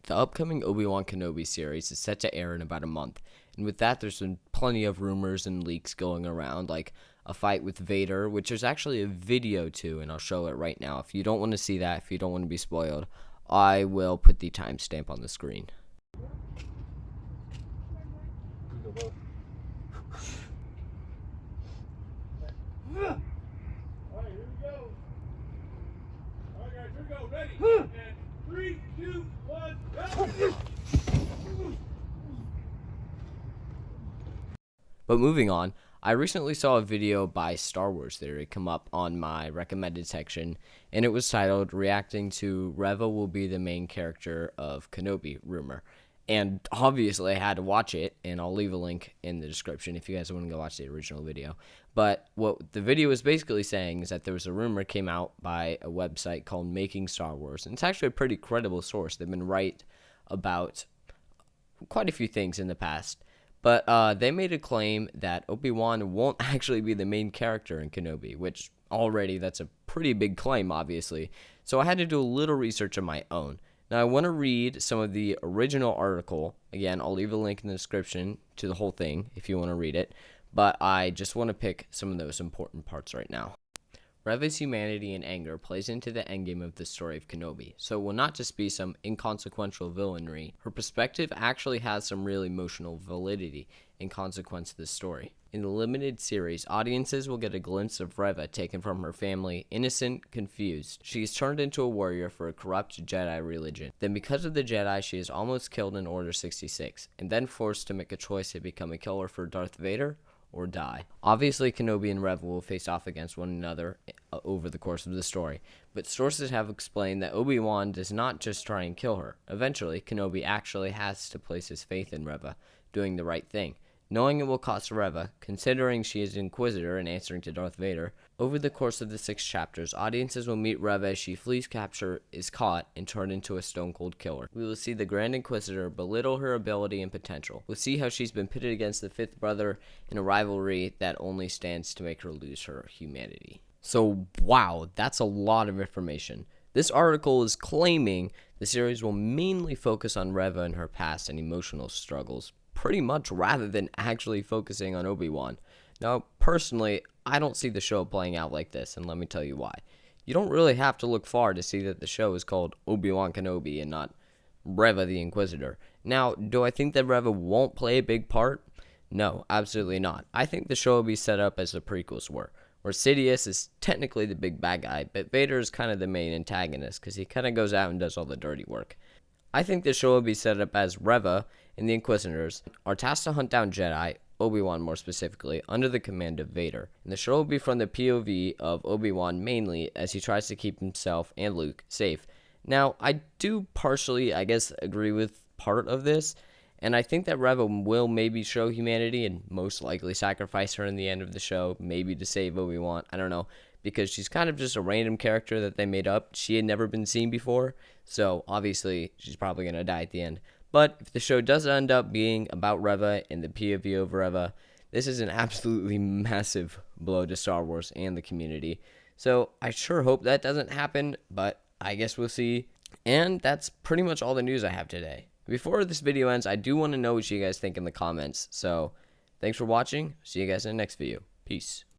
The upcoming Obi-Wan Kenobi series is set to air in about a month, and with that there's been plenty of rumors and leaks going around, like a fight with Vader, which there's actually a video to, and I'll show it right now. If you don't want to see that, if you don't want to be spoiled, I will put the timestamp on the screen. Alright, here we go. Alright guys, here we go. Ready? And 3, 2, 1, go! But moving on, I recently saw a video by Star Wars Theory come up on my recommended section, and it was titled Reacting to Reva Will Be the Main Character of Kenobi Rumor. And obviously I had to watch it, and I'll leave a link in the description if you guys want to go watch the original video. But what the video was basically saying is that there was a rumor came out by a website called Making Star Wars, and it's actually a pretty credible source. They've been right about quite a few things in the past. But they made a claim that Obi-Wan won't actually be the main character in Kenobi, which already that's a pretty big claim, obviously. So I had to do a little research of my own. Now I want to read some of the original article. Again, I'll leave a link in the description to the whole thing if you want to read it. But I just want to pick some of those important parts right now. Reva's humanity and anger plays into the endgame of the story of Kenobi, so it will not just be some inconsequential villainy. Her perspective actually has some real emotional validity in consequence of the story. In the limited series, audiences will get a glimpse of Reva taken from her family, innocent, confused. She is turned into a warrior for a corrupt Jedi religion. Then because of the Jedi, she is almost killed in Order 66, and then forced to make a choice to become a killer for Darth Vader or die. Obviously, Kenobi and Reva will face off against one another over the course of the story, but sources have explained that Obi-Wan does not just try and kill her. Eventually, Kenobi actually has to place his faith in Reva, doing the right thing, knowing it will cost Reva, considering she is an Inquisitor and answering to Darth Vader. Over the course of the 6 chapters, audiences will meet Reva as she flees capture, is caught, and turned into a stone-cold killer. We will see the Grand Inquisitor belittle her ability and potential. We'll see how she's been pitted against the 5th brother in a rivalry that only stands to make her lose her humanity. So, wow, that's a lot of information. This article is claiming the series will mainly focus on Reva and her past and emotional struggles, pretty much rather than actually focusing on Obi-Wan. Now, personally, I don't see the show playing out like this, and let me tell you why. You don't really have to look far to see that the show is called Obi-Wan Kenobi and not Reva the Inquisitor. Now, do I think that Reva won't play a big part? No, absolutely not. I think the show will be set up as the prequels were, where Sidious is technically the big bad guy, but Vader is kind of the main antagonist because he kind of goes out and does all the dirty work. I think the show will be set up as Reva and the Inquisitors are tasked to hunt down Jedi, Obi-Wan more specifically, under the command of Vader. And the show will be from the POV of Obi-Wan mainly as he tries to keep himself and Luke safe. Now, I do partially, I guess, agree with part of this, and I think that Reva will maybe show humanity and most likely sacrifice her in the end of the show, maybe to save Obi-Wan, I don't know, because she's kind of just a random character that they made up. She had never been seen before, so obviously she's probably going to die at the end. But if the show does end up being about Reva and the POV of Reva, this is an absolutely massive blow to Star Wars and the community. So I sure hope that doesn't happen, but I guess we'll see. And that's pretty much all the news I have today. Before this video ends, I do want to know what you guys think in the comments. So thanks for watching. See you guys in the next video. Peace.